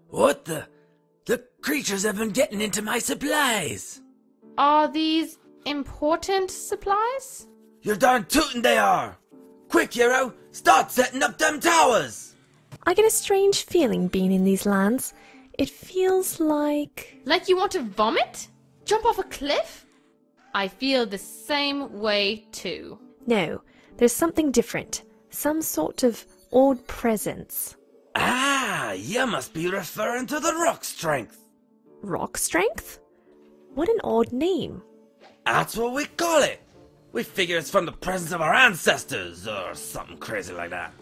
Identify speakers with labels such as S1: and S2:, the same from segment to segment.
S1: What the? The creatures have been getting into my supplies.
S2: Are these important supplies?
S1: You're darn tootin' they are. Quick, hero, start setting up them towers.
S3: I get a strange feeling being in these lands. It feels like...
S2: Like you want to vomit? Jump off a cliff? I feel the same way too.
S3: No, there's something different. Some sort of odd presence.
S1: Ah, you must be referring to the rock strength.
S3: Rock strength? What an odd name.
S1: That's what we call it. We figure it's from the presence of our ancestors, or something crazy like that.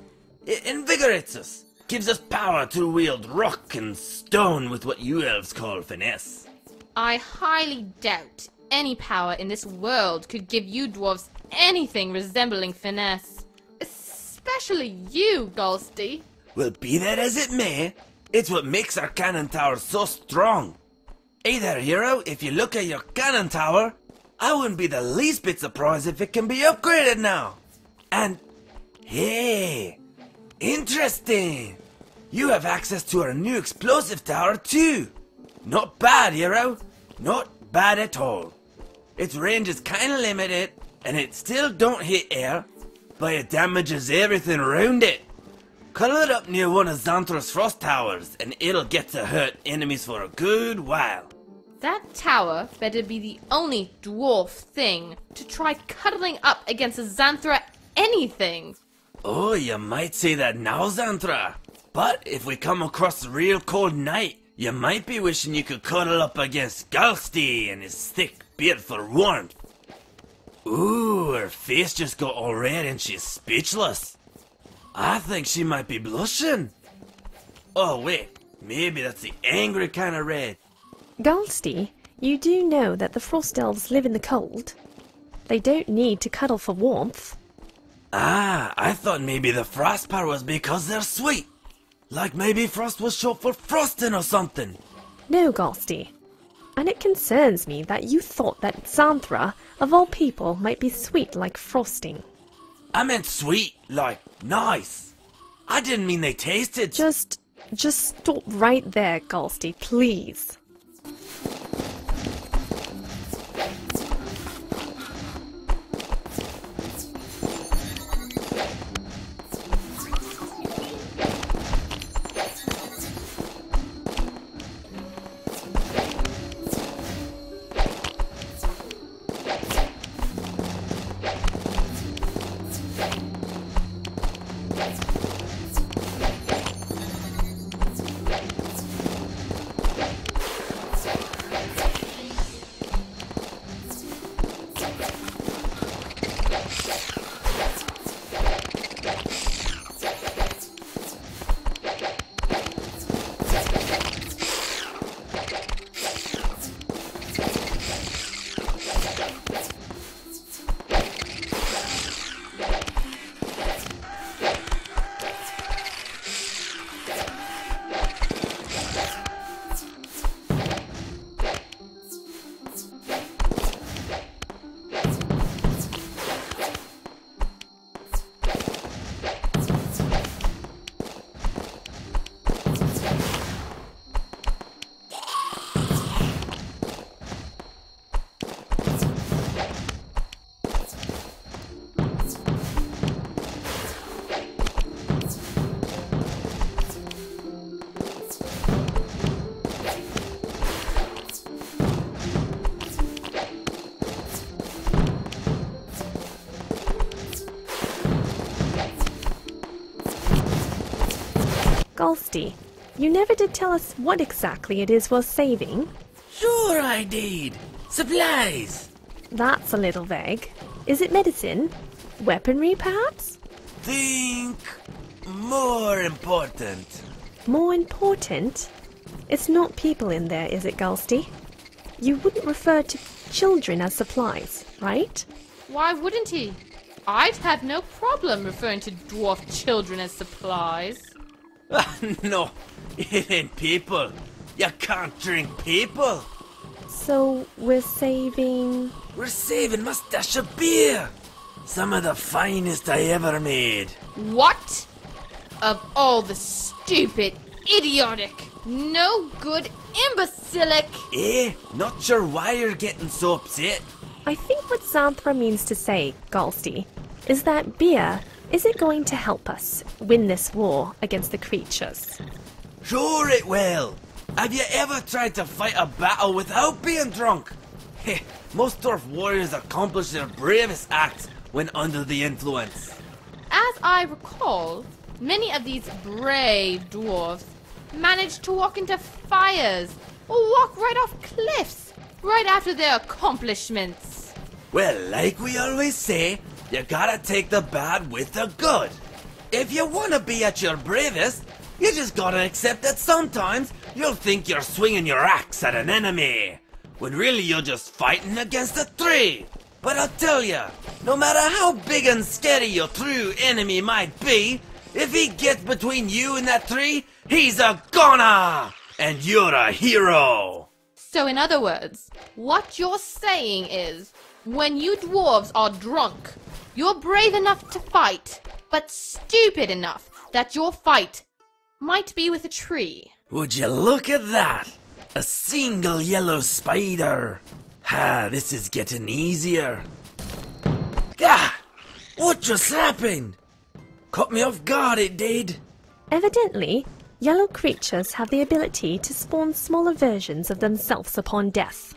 S1: It invigorates us, gives us power to wield rock and stone with what you elves call finesse.
S2: I highly doubt any power in this world could give you dwarves anything resembling finesse. Especially you, Gasty.
S1: Well, be that as it may, it's what makes our cannon tower so strong. Hey there, hero, if you look at your cannon tower, I wouldn't be the least bit surprised if it can be upgraded now. And, hey, interesting. You have access to our new explosive tower too. Not bad, hero. Not bad at all. Its range is kinda limited, and it still don't hit air, but it damages everything around it. Cuddle it up near one of Xanthra's frost towers, and it'll get to hurt enemies for a good while.
S2: That tower better be the only dwarf thing to try cuddling up against a Xanthra anything.
S1: Oh, you might say that now, Xanthra. But if we come across a real cold night, you might be wishing you could cuddle up against Gasty and his thick beard for warmth. Ooh, her face just got all red and she's speechless. I think she might be blushing. Oh wait, maybe that's the angry kind of red.
S3: Gasty, you do know that the frost elves live in the cold. They don't need to cuddle for warmth.
S1: Ah, I thought maybe the frost power was because they're sweet. Like maybe frost was short for frosting or something.
S3: No, Gasty. And it concerns me that you thought that Xanthra, of all people, might be sweet like frosting.
S1: I meant sweet, like nice. I didn't mean they tasted...
S3: Just stop right there, Gasty, please. Gasty, you never did tell us what exactly it is we're saving.
S1: Sure I did. Supplies.
S3: That's a little vague. Is it medicine? Weaponry, perhaps?
S1: Think more important.
S3: More important? It's not people in there, is it, Gasty? You wouldn't refer to children as supplies, right?
S2: Why wouldn't he? I'd have no problem referring to dwarf children as supplies.
S1: No, it ain't people. You can't drink people.
S3: So we're saving...
S1: We're saving my stash of beer. Some of the finest I ever made.
S2: What? Of all the stupid, idiotic, No good imbecilic!
S1: Not sure why you're getting so upset.
S3: I think what Xanthra means to say, Galsty, is that beer isn't going to help us win this war against the creatures.
S1: Sure it will. Have you ever tried to fight a battle without being drunk? Most dwarf warriors accomplish their bravest acts when under the influence.
S2: As I recall, many of these brave dwarves manage to walk into fires or walk right off cliffs right after their accomplishments.
S1: Well, like we always say, you gotta take the bad with the good. If you wanna be at your bravest, you just gotta accept that sometimes you'll think you're swinging your axe at an enemy, when really you're just fighting against a tree. But I'll tell ya, no matter how big and scary your true enemy might be, if he gets between you and that tree, he's a goner! And you're a hero!
S2: So in other words, what you're saying is, when you dwarves are drunk, you're brave enough to fight, but stupid enough that your fight might be with a tree.
S1: Would you look at that? A single yellow spider. This is getting easier. What just happened? Caught me off guard, it did.
S3: Evidently, yellow creatures have the ability to spawn smaller versions of themselves upon death.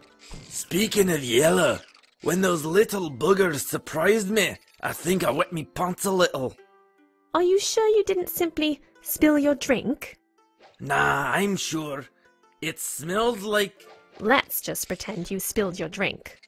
S1: Speaking of yellow, when those little buggers surprised me, I think I wet me pants a little.
S3: Are you sure you didn't simply spill your drink?
S1: Nah, I'm sure. It smelled like...
S3: Let's just pretend you spilled your drink.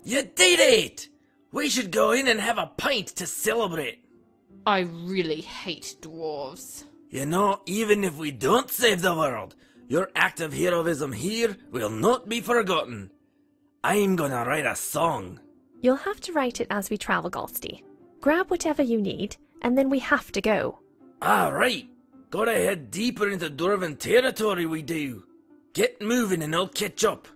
S1: You did it! We should go in and have a pint to celebrate.
S2: I really hate dwarves.
S1: You know, even if we don't save the world, your act of heroism here will not be forgotten. I'm gonna write a song.
S3: You'll have to write it as we travel, Gasty. Grab whatever you need, and then we have to go.
S1: Ah, right. Gotta head deeper into Dwarven territory we do. Get moving and I'll catch up.